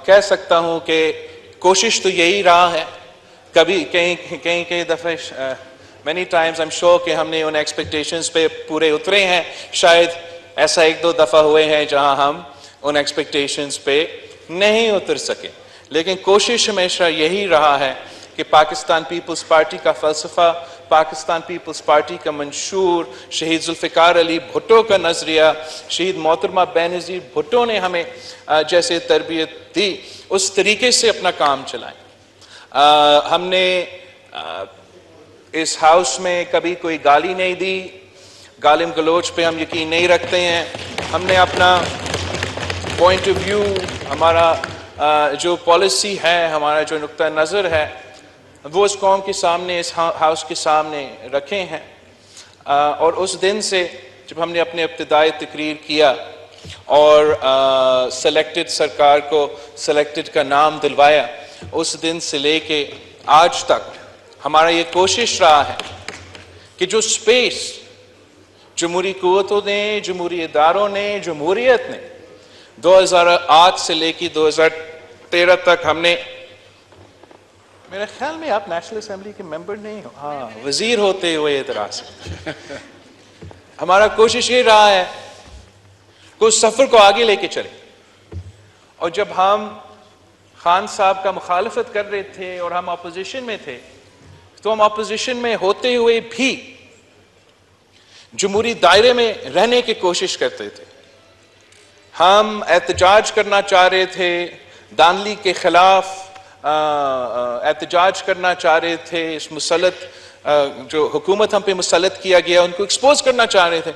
कह सकता हूं कि कोशिश तो यही रहा है। कभी कई दफ़े many times I'm sure कि हमने उन एक्सपेक्टेशंस पे पूरे उतरे हैं। शायद ऐसा एक दो दफ़ा हुए हैं जहां हम उन एक्सपेक्टेशंस पे नहीं उतर सके, लेकिन कोशिश हमेशा यही रहा है कि पाकिस्तान पीपल्स पार्टी का फ़लसफ़ा, पाकिस्तान पीपल्स पार्टी का मंशूर, शहीद जुल्फ़िकार अली भुट्टो का नज़रिया, शहीद मोहतरमा बेनज़ीर भुट्टो ने हमें जैसे तरबियत दी, उस तरीके से अपना काम चलाएं। हमने इस हाउस में कभी कोई गाली नहीं दी, गालिम गलोच पे हम यकीन नहीं रखते हैं। हमने अपना पॉइंट ऑफ व्यू, हमारा जो पॉलिसी है, हमारा जो नुक्ता नज़र है, वो इस कौम के सामने, इस हाउस के सामने रखे हैं। और उस दिन से जब हमने अपने इब्तिदाई तकरीर किया और सेलेक्टेड सरकार को सेलेक्टेड का नाम दिलवाया, उस दिन से लेके आज तक हमारा ये कोशिश रहा है कि जो स्पेस जमहूरी कुव्वतों ने, जमहूरी इदारों ने, जमहूरियत ने 2008 से लेके 2013 तक हमने, मेरे ख्याल में आप नेशनल असेंबली के मेंबर नहीं हो, हाँ, वजीर होते हुए इधर आ सकते। हमारा कोशिश ये रहा है कि उस सफर को आगे लेके चले। और जब हम खान साहब का मुखालफत कर रहे थे और हम अपोजिशन में थे, तो हम अपोजिशन में होते हुए भी जमहूरी दायरे में रहने की कोशिश करते थे। हम एहतजाज करना चाह रहे थे, दानली के खिलाफ एहतजाज करना चाह रहे थे, इस मुसलत जो हुकूमत हम पे मुसलत किया गया उनको एक्सपोज करना चाह रहे थे।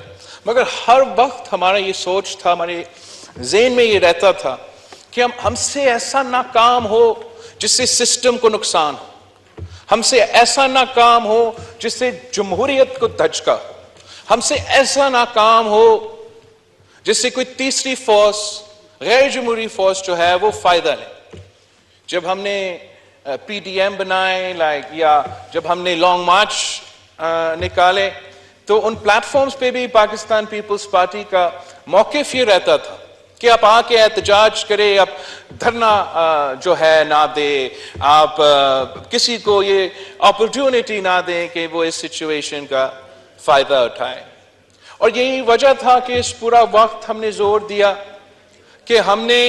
मगर हर वक्त हमारा ये सोच था, हमारे ज़हन में ये रहता था कि हमसे ऐसा ना काम हो जिससे सिस्टम को नुकसान हो, हमसे ऐसा ना काम हो जिससे जमहूरियत को धचका हो, हमसे ऐसा ना काम हो जिससे कोई तीसरी फोर्स, गैर जमहूरी फोर्स जो है वो फायदा ले। जब हमने PDM बनाए या जब हमने लॉन्ग मार्च निकाले, तो उन प्लेटफॉर्म्स पे भी पाकिस्तान पीपल्स पार्टी का मौक़िफ़ ये रहता था कि आप आके एहतजाज करें, आप धरना जो है ना दे, आप किसी को ये अपॉर्चुनिटी ना दें कि वो इस सिचुएशन का फायदा उठाए। और यही वजह था कि इस पूरा वक्त हमने जोर दिया कि हमने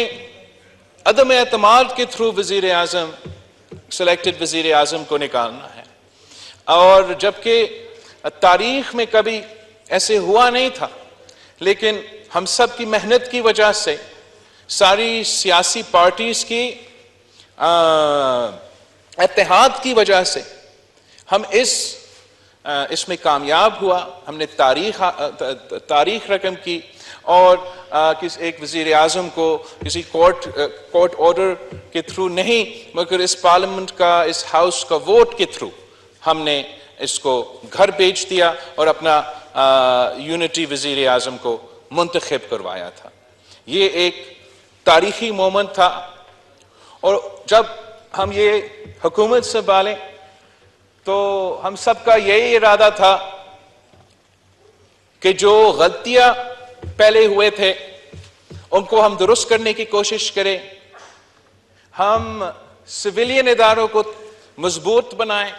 अदम एतमाद के थ्रू वजीर आजम, सेलेक्टेड वजीर आजम को निकालना है। और जबकि तारीख में कभी ऐसे हुआ नहीं था, लेकिन हम सब की मेहनत की वजह से, सारी सियासी पार्टीज की इत्तेहाद की वजह से हम इसमें कामयाब हुआ। हमने तारीख रकम की और एक वजीर आजम को किसी कोर्ट ऑर्डर के थ्रू नहीं, मगर इस पार्लियामेंट का, इस हाउस का वोट के थ्रू हमने इसको घर भेज दिया और अपना यूनिटी वजीर आजम को मुंतखब करवाया था। ये एक तारीखी मोमेंट था। और जब हम ये हुकूमत संभालें तो हम सबका यही इरादा था कि जो गलतियां पहले हुए थे उनको हम दुरुस्त करने की कोशिश करें, हम सिविलियन इदारों को मजबूत बनाएं,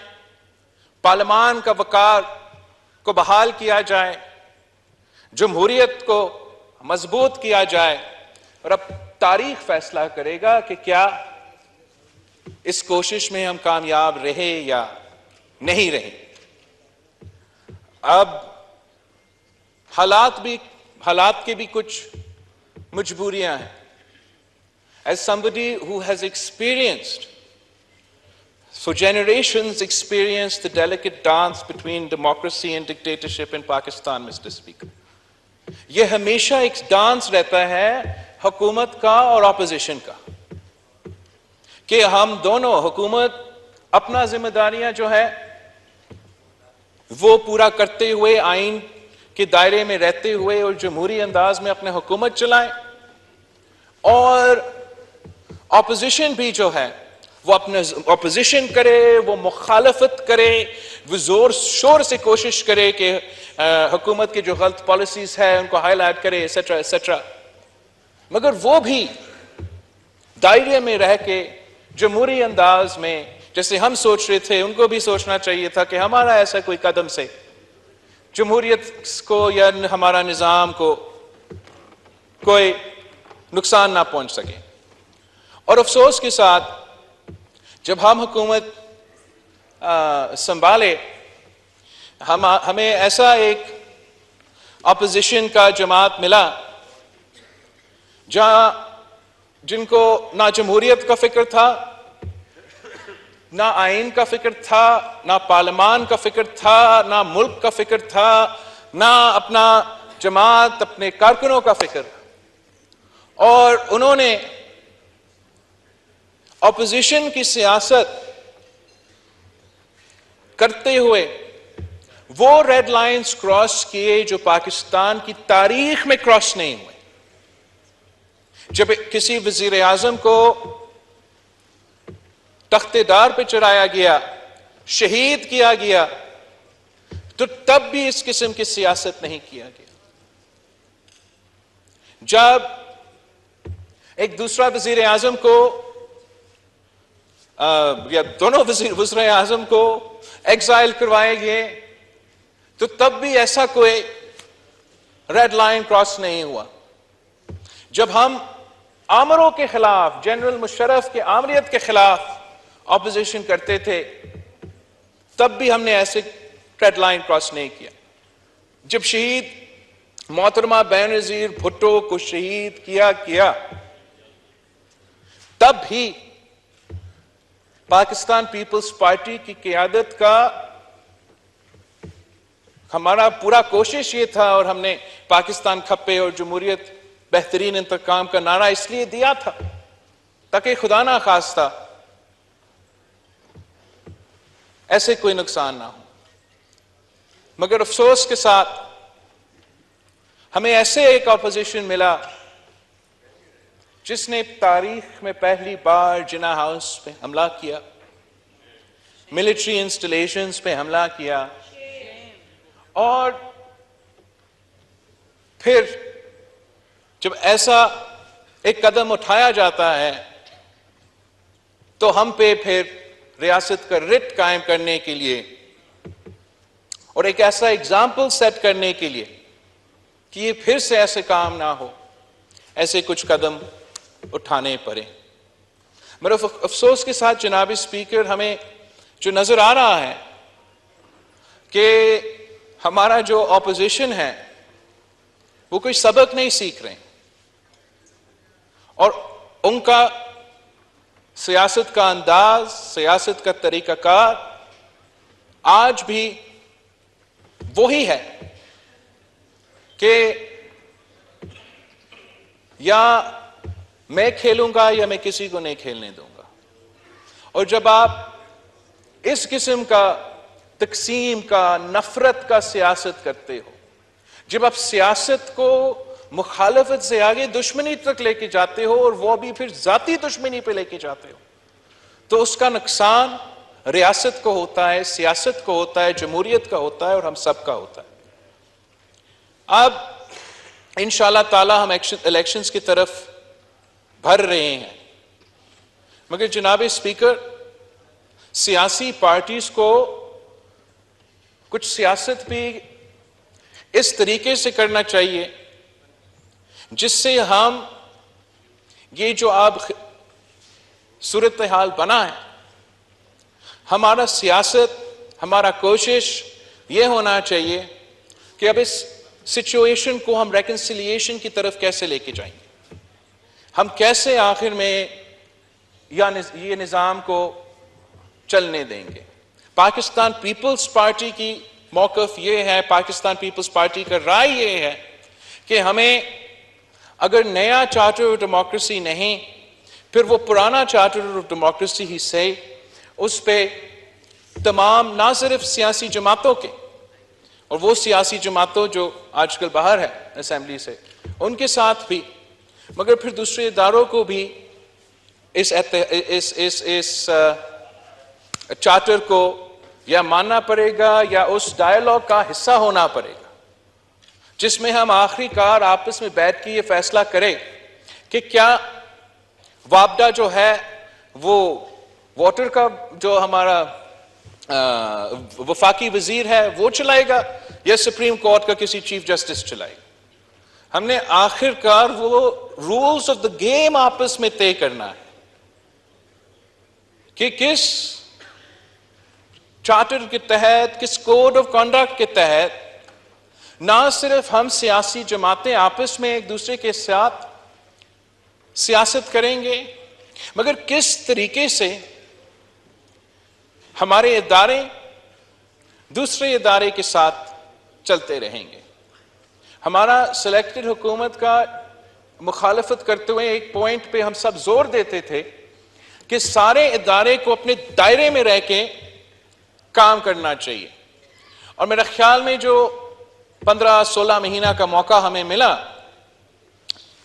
पार्लियामान का वकार को बहाल किया जाए, जमहूरियत को मजबूत किया जाए। और अब तारीख फैसला करेगा कि क्या इस कोशिश में हम कामयाब रहे या नहीं रहे। अब हालात के भी कुछ मजबूरियां हैं। As somebody who has experienced, for generations experienced the delicate dance between democracy and dictatorship in Pakistan, Mr. Speaker, ये हमेशा एक डांस रहता है हुकूमत का और ऑपोजिशन का, कि हम दोनों, हुकूमत अपना जिम्मेदारियां जो है वो पूरा करते हुए, आइन के दायरे में रहते हुए और जमहूरी अंदाज में अपने हुकूमत चलाएं, और ऑपोजिशन भी जो है वो अपने ऑपोजिशन करे, वो मुखालफत करे, वो जोर शोर से कोशिश करे कि हुकूमत की जो गलत पॉलिसीज है उनको हाईलाइट करे, एक्सेट्रा एक्सेट्रा। मगर वो भी दायरे में रह के जमहूरी अंदाज में जैसे हम सोच रहे थे, उनको भी सोचना चाहिए था कि हमारा ऐसा कोई कदम से जमहूरियत को या हमारा निजाम को कोई नुकसान ना पहुंच सके। और अफसोस के साथ जब हम हुकूमत संभाले, हमें ऐसा एक अपोजिशन का जमात मिला जहां जिनको ना जमहूरियत का फिक्र था, ना आइन का फिक्र था, ना पार्लियामान का फिक्र था, ना मुल्क का फिक्र था, ना अपना जमात अपने कारकुनों का फिक्र। और उन्होंने ऑपोजिशन की सियासत करते हुए वो रेड लाइंस क्रॉस किए जो पाकिस्तान की तारीख में क्रॉस नहीं हुए। जब किसी वजीर आजम को तख्तेदार पे चढ़ाया गया, शहीद किया गया, तो तब भी इस किस्म की सियासत नहीं किया गया। जब एक दूसरा वजीर आजम को या दोनों वजीर आजम को एग्जाइल करवाए गए, तो तब भी ऐसा कोई रेड लाइन क्रॉस नहीं हुआ। जब हम आमरों के खिलाफ, जनरल मुशर्रफ के आमरियत के खिलाफ ऑपोजिशन करते थे, तब भी हमने ऐसे रेड लाइन क्रॉस नहीं किया। जब शहीद मोहतरमा बेनजीर भुट्टो को शहीद किया गया, तब भी पाकिस्तान पीपल्स पार्टी की क़यादत का हमारा पूरा कोशिश ये था, और हमने पाकिस्तान खप्पे और जमहूरियत बेहतरीन इंतकाम का नारा इसलिए दिया था ताकि खुदा ना खास्ता ऐसे कोई नुकसान ना हो। मगर अफसोस के साथ हमें ऐसे एक ऑपोजिशन मिला जिसने तारीख में पहली बार जिना हाउस पे हमला किया, मिलिट्री इंस्टॉलेशंस पे हमला किया, और फिर जब ऐसा एक कदम उठाया जाता है तो हम पे फिर रियासत का रिट कायम करने के लिए और एक ऐसा एग्जाम्पल सेट करने के लिए कि ये फिर से ऐसे काम ना हो, ऐसे कुछ कदम उठाने पड़े। मगर अफसोस के साथ जनाब स्पीकर, हमें जो नजर आ रहा है कि हमारा जो ऑपोजिशन है वो कोई सबक नहीं सीख रहे, और उनका सियासत का अंदाज, सियासत का तरीकाकार आज भी वही है कि या मैं खेलूंगा या मैं किसी को नहीं खेलने दूंगा। और जब आप इस किस्म का तकसीम का, नफरत का सियासत करते हो, जब आप सियासत को मुखालफत से आगे दुश्मनी तक लेके जाते हो और वो भी फिर जाती दुश्मनी पे लेके जाते हो, तो उसका नुकसान रियासत को होता है, सियासत को होता है, जमहूरियत का होता है, और हम सब का होता है। अब इंशाअल्लाह ताला हम इलेक्शंस की तरफ भर रहे हैं, मगर जनाब स्पीकर, सियासी पार्टीज को कुछ सियासत भी इस तरीके से करना चाहिए जिससे हम ये जो अब सूरत हाल बना है, हमारा सियासत, हमारा कोशिश ये होना चाहिए कि अब इस सिचुएशन को हम रेकन्सिलिएशन की तरफ कैसे लेके जाएंगे, हम कैसे आखिर में ये निज़ाम को चलने देंगे। पाकिस्तान पीपल्स पार्टी की मौक़िफ़ ये है, पाकिस्तान पीपल्स पार्टी का राय ये है कि हमें अगर नया चार्टर ऑफ डेमोक्रेसी नहीं, फिर वो पुराना चार्टर ऑफ डेमोक्रेसी ही सही, उस पे तमाम ना सिर्फ सियासी जमातों के और वो सियासी जमातों जो आजकल बाहर है असेंबली से, उनके साथ भी, मगर फिर दूसरे इदारों को भी इस चार्टर को या मानना पड़ेगा या उस डायलॉग का हिस्सा होना पड़ेगा जिसमें हम आखिरकार आपस में बैठ के ये फैसला करें कि क्या वापडा जो है वो वाटर का जो हमारा वफाकी वजीर है वो चलाएगा या सुप्रीम कोर्ट का किसी चीफ जस्टिस चलाएगा? हमने आखिरकार वो रूल्स ऑफ द गेम आपस में तय करना है कि किस चार्टर के तहत, किस कोड ऑफ कंडक्ट के तहत ना सिर्फ हम सियासी जमातें आपस में एक दूसरे के साथ सियासत करेंगे, मगर किस तरीके से हमारे इदारे दूसरे इदारे के साथ चलते रहेंगे। हमारा सिलेक्टेड हुकूमत का मुखालफत करते हुए एक पॉइंट पे हम सब जोर देते थे कि सारे इदारे को अपने दायरे में रह के काम करना चाहिए। और मेरे ख्याल में जो 15-16 महीना का मौका हमें मिला,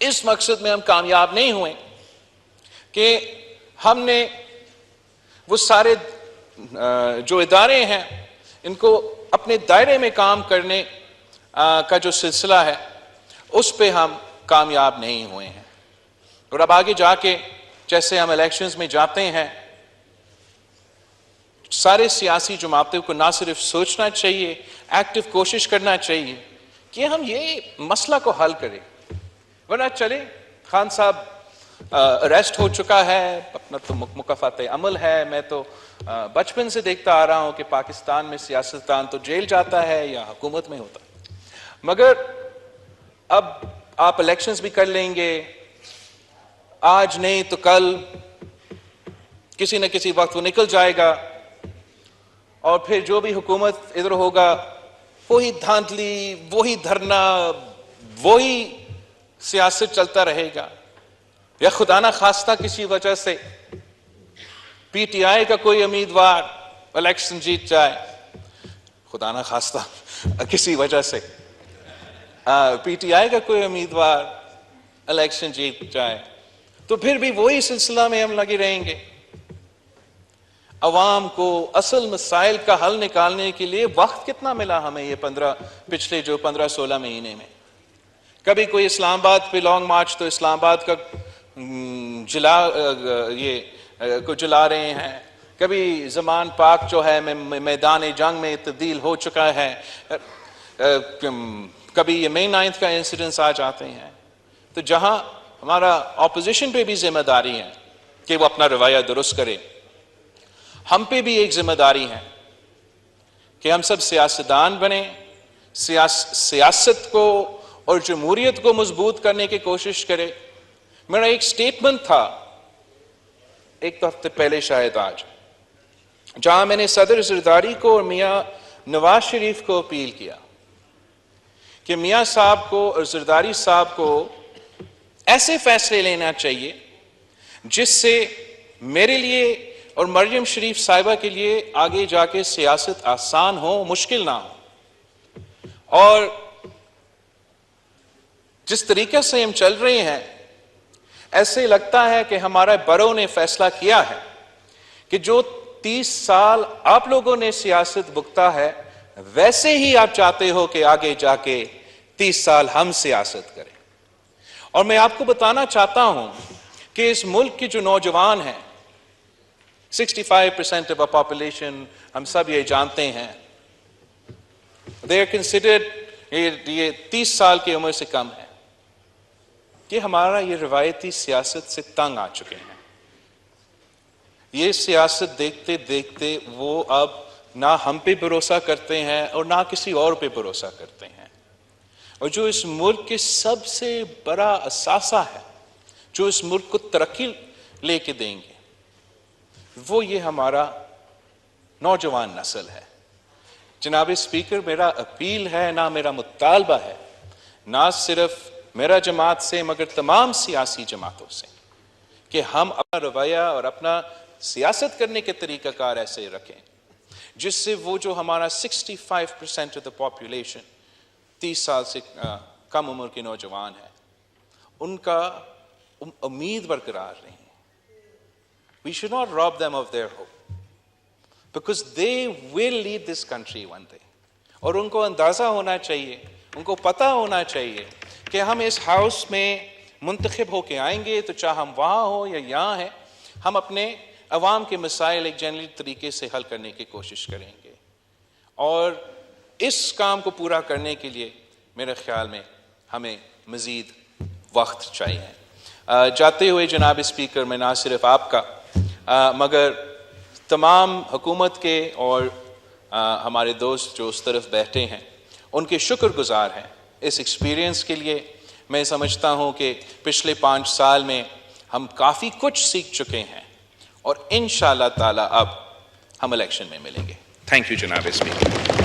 इस मकसद में हम कामयाब नहीं हुए कि हमने वो सारे जो इदारे हैं इनको अपने दायरे में काम करने का जो सिलसिला है उस पे हम कामयाब नहीं हुए हैं। और अब आगे जाके जैसे हम इलेक्शंस में जाते हैं, सारे सियासी जमातों को ना सिर्फ सोचना चाहिए, एक्टिव कोशिश करना चाहिए कि हम ये मसला को हल करें। वरना चले खान साहब अरेस्ट हो चुका है, अपना तो मुकफ़ात अमल है। मैं तो बचपन से देखता आ रहा हूं कि पाकिस्तान में सियासतदान तो जेल जाता है या हुकूमत में होता है, मगर अब आप इलेक्शंस भी कर लेंगे, आज नहीं तो कल किसी न किसी वक्त वो निकल जाएगा और फिर जो भी हुकूमत इधर होगा वही धांधली, वही धरना, वही सियासत चलता रहेगा। या खुदा ना खास्ता किसी वजह से पीटीआई का कोई उम्मीदवार इलेक्शन जीत जाए, खुदा ना खास्ता किसी वजह से पीटीआई का कोई उम्मीदवार इलेक्शन जीत जाए, तो फिर भी वही सिलसिला में हम लगे रहेंगे। अवाम को असल मसाइल का हल निकालने के लिए वक्त कितना मिला हमें ये पिछले जो 15-16 महीने में? कभी कोई इस्लामाबाद पे लॉन्ग मार्च, तो इस्लामाबाद का को जला रहे हैं, कभी ज़मान पाक जो है मैदान जंग में तब्दील हो चुका है, कभी ये मई 9 का इंसिडेंस आ जाते हैं। तो जहां हमारा ऑपोजिशन पे भी जिम्मेदारी है कि वो अपना रवैया दुरुस्त करे, हम पे भी एक जिम्मेदारी है कि हम सब सियासतदान बने, सियासत को और जमहूरियत को मजबूत करने की कोशिश करें। मेरा एक स्टेटमेंट था एक हफ्ते पहले शायद आज, जहां मैंने सदर जरदारी को और मियां नवाज शरीफ को अपील किया कि मियां साहब को और जरदारी साहब को ऐसे फैसले लेना चाहिए जिससे मेरे लिए और मरियम शरीफ साहिबा के लिए आगे जाके सियासत आसान हो, मुश्किल ना हो। और जिस तरीके से हम चल रहे हैं, ऐसे लगता है कि हमारा बरों ने फैसला किया है कि जो 30 साल आप लोगों ने सियासत भुगता है, वैसे ही आप चाहते हो कि आगे जाके 30 साल हम सियासत करें। और मैं आपको बताना चाहता हूं कि इस मुल्क के जो नौजवान हैं, 65% ऑफ पॉपुलेशन, हम सब ये जानते हैं, दे आर कंसिडर्ड ये 30 साल की उम्र से कम है, कि हमारा ये रवायती सियासत से तंग आ चुके हैं। ये सियासत देखते देखते वो अब ना हम पे भरोसा करते हैं और ना किसी और पे भरोसा करते हैं। और जो इस मुल्क के सबसे बड़ा असासा है, जो इस मुल्क को तरक्की लेके देंगे, वो ये हमारा नौजवान नस्ल है। जनाब स्पीकर, मेरा अपील है, ना मेरा मुतालबा है, ना सिर्फ मेरा जमात से मगर तमाम सियासी जमातों से, कि हम अपना रवैया और अपना सियासत करने के तरीकाकार ऐसे रखें जिससे वो जो हमारा 65% ऑफ द पॉपुलेशन 30 साल से कम उम्र के नौजवान है, उनका उम्मीद बरकरार रहे। We should not rob them of their hope because they will lead this country one day। और उनको अंदाजा होना चाहिए, उनको पता होना चाहिए कि हम इस हाउस में मुंतखब होके आएंगे तो चाहे हम वहाँ हो या यहाँ हैं, हम अपने अवाम के मसाइल एक जनरल तरीके से हल करने की कोशिश करेंगे। और इस काम को पूरा करने के लिए मेरे ख्याल में हमें मज़ीद वक्त चाहिए। जाते हुए जनाब स्पीकर, मैं ना सिर्फ आपका मगर तमाम हुकूमत के और हमारे दोस्त जो उस तरफ बैठे हैं उनके शुक्रगुजार हैं इस एक्सपीरियंस के लिए। मैं समझता हूँ कि पिछले 5 साल में हम काफ़ी कुछ सीख चुके हैं और इंशाअल्लाह ताला अब हम इलेक्शन में मिलेंगे। थैंक यू जनाब स्पीकर।